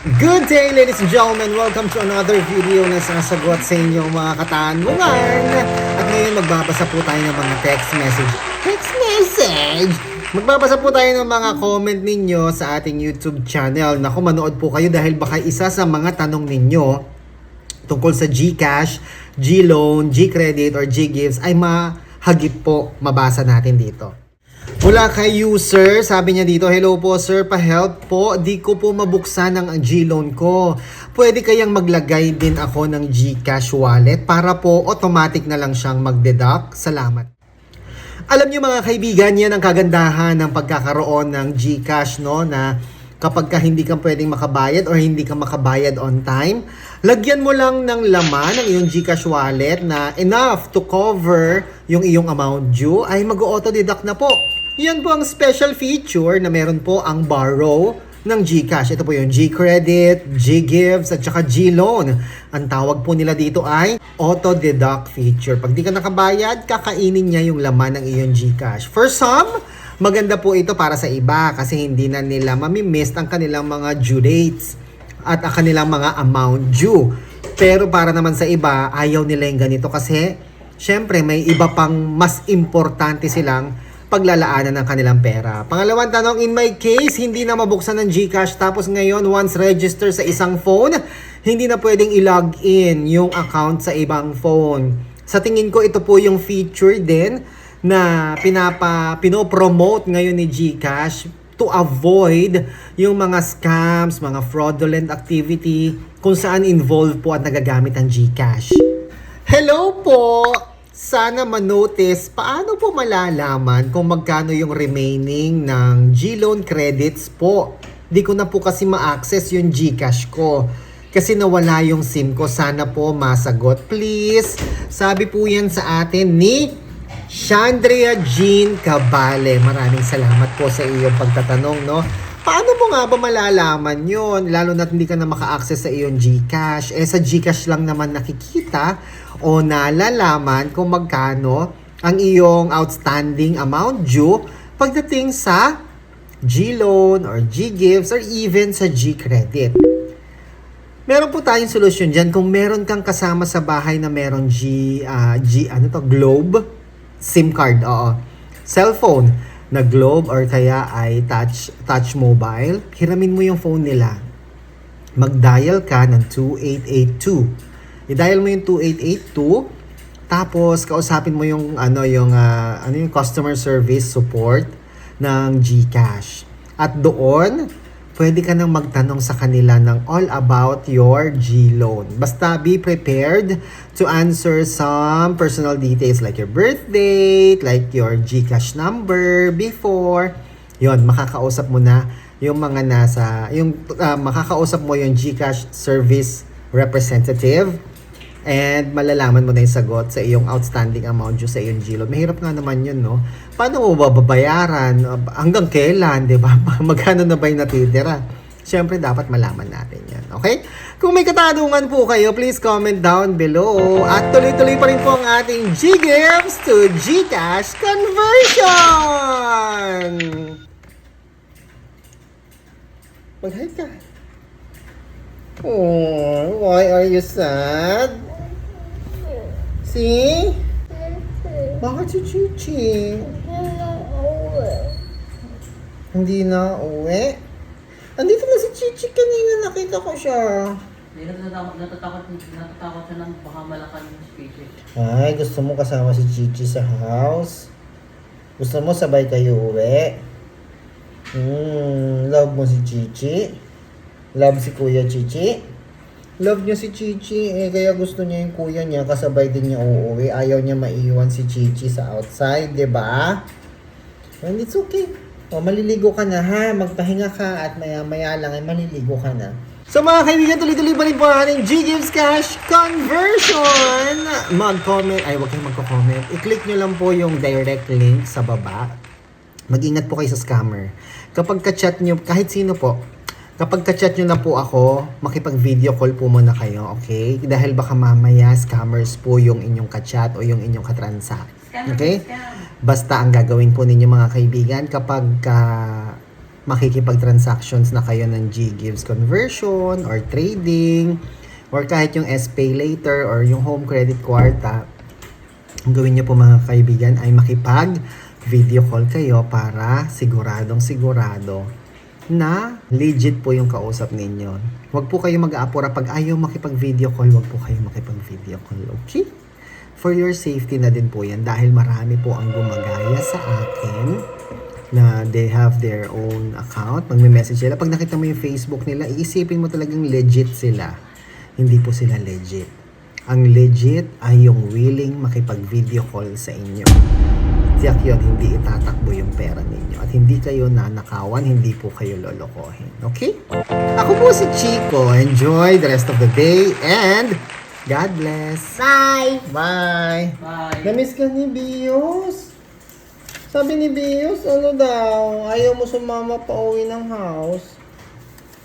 Good day, ladies and gentlemen. Welcome to another video na sasagot sa inyong mga katanungan. At ngayon magbabasa po tayo ng mga text message. Text message? Magbabasa po tayo ng mga comment ninyo sa ating YouTube channel. Naku, manood po kayo dahil baka isa sa mga tanong ninyo tungkol sa GCash, G-Loan, G-Credit, or G-Gifts ay mahagip po mabasa natin dito. Mula kay user, sabi niya dito, hello po sir, pa-help po. Di ko po mabuksan ang G-Loan ko. Pwede kayang maglagay din ako ng GCash wallet para po automatic na lang siyang mag-deduct? Salamat. Alam niyo mga kaibigan, yan ang kagandahan ng pagkakaroon ng GCash, no? Na kapag ka hindi ka pwedeng makabayad o hindi ka makabayad on time, lagyan mo lang ng laman ng iyong GCash wallet na enough to cover yung iyong amount due, ay mag-auto-deduct na po. Yan po ang special feature na meron po ang borrow ng GCash. Ito po yung G-Credit, G-Gifts, at saka G-Loan. Ang tawag po nila dito ay auto-deduct feature. Pag di ka nakabayad, kakainin niya yung laman ng iyong GCash. For some, maganda po ito para sa iba kasi hindi na nila mamimiss ang kanilang mga due dates at ang kanilang mga amount due. Pero para naman sa iba, ayaw nila yung ganito kasi syempre may iba pang mas importante silang paglalaanan ng kanilang pera. Pangalawang tanong, in my case, hindi na mabuksan ng GCash tapos ngayon once register sa isang phone, hindi na pwedeng i-log in yung account sa ibang phone. Sa tingin ko, ito po yung feature din na pinopromote ngayon ni GCash to avoid yung mga scams, mga fraudulent activity kung saan involved po at nagagamit ang GCash. Hello po! Sana manotice paano po malalaman kung magkano yung remaining ng G-Loan credits po. Di ko na po kasi ma-access yung GCash ko kasi nawala yung SIM ko. Sana po masagot please. Sabi po yan sa atin ni Chandria Jean Cabale. Maraming salamat po sa iyong pagtatanong, no? Paano mo nga ba malalaman yon? Lalo na hindi ka na maka-access sa iyong GCash. Sa GCash lang naman nakikita o nalalaman kung magkano ang iyong outstanding amount due pagdating sa G-Loan or G-Gifts or even sa G-Credit. Meron po tayong solusyon dyan. Kung meron kang kasama sa bahay na meron Globe SIM card, cellphone na Globe or kaya ay touch mobile, hiramin mo yung phone nila. Mag-dial ka ng 2882. I-dial mo yung 2882, tapos kausapin mo yung yung customer service support ng GCash. At doon, pwede ka nang magtanong sa kanila ng all about your G-Loan. Basta be prepared to answer some personal details like your birth date, like your GCash number before. Yon, makakausap mo na yung mga makakausap mo yung GCash service representative and malalaman mo na yung sagot sa iyong outstanding amount due sa iyong G-Loan. Mahirap nga naman yun, no? Paano mo babayaran? Hanggang kailan, di ba? Magkano na ba yung natitira? Siyempre, dapat malaman natin yan. Okay? Kung may katanungan po kayo, please comment down below. At tuloy-tuloy pa rin po ang ating G-Gifts to GCash conversion! Mag-hi ka. Oh, why are you sad? See? Bakit si Chichi? Hindi na uwi. Andito na si Chichi kanina, nakita ko siya. Natatakot siya ng baka malakan yung Chichi. Ay, gusto mo kasama si Chichi sa house? Gusto mo sabay kayo uwi? Love mo si Chichi? Love si Kuya Chichi? Love niya si Chichi, kaya gusto niya yung kuya niya, kasabay din niya uuwi. Ayaw niya maiwan si Chichi sa outside, 'di ba? And it's okay. O, maliligo ka na ha, magpahinga ka at maya-maya lang ay maliligo ka na. So mga kaibigan, tuloy-tuloy pa rin po ang ating G-Gifts Cash Conversion! Mag-comment, huwag kayong magko-comment. I-click nyo lang po yung direct link sa baba. Mag-ingat po kayo sa scammer. Kapag ka-chat nyo, kahit sino po, kapag ka-chat nyo na po ako, makipag-video call po muna kayo, okay? Dahil baka mamaya scammers po yung inyong ka-chat o yung inyong ka-transact. Okay? Basta ang gagawin po ninyo mga kaibigan, kapag makikipag-transactions na kayo ng G-Gives conversion or trading or kahit yung S-Pay later or yung home credit kwarta. Ang gawin nyo po mga kaibigan ay makipag-video call kayo para siguradong sigurado na legit po yung kausap ninyo. Huwag po kayo mag-aapura pag ayaw makipag-video call, huwag po kayo makipag-video call, okay? For your safety na din po yan dahil marami po ang gumagaya sa akin na they have their own account. Magme-message sila. Pag nakita mo yung Facebook nila, iisipin mo talagang legit sila. Hindi po sila legit. Ang legit ay yung willing makipag-video call sa inyo. Tiyak yun, hindi itatakbo yung pera ninyo. At hindi kayo nanakawan, hindi po kayo lolokohin. Okay? Ako po si Chico. Enjoy the rest of the day and God bless. Bye! Bye! Bye. Namiss ka ni Bios? Sabi ni Bios, ano daw? Ayaw mo sumama pa uwi ng house?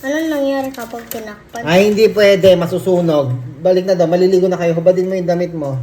Anong nangyari kapag tinakpan? Ay, hindi pwede. Masusunog. Balik na daw. Maliligo na kayo. Hubadin mo yung damit mo.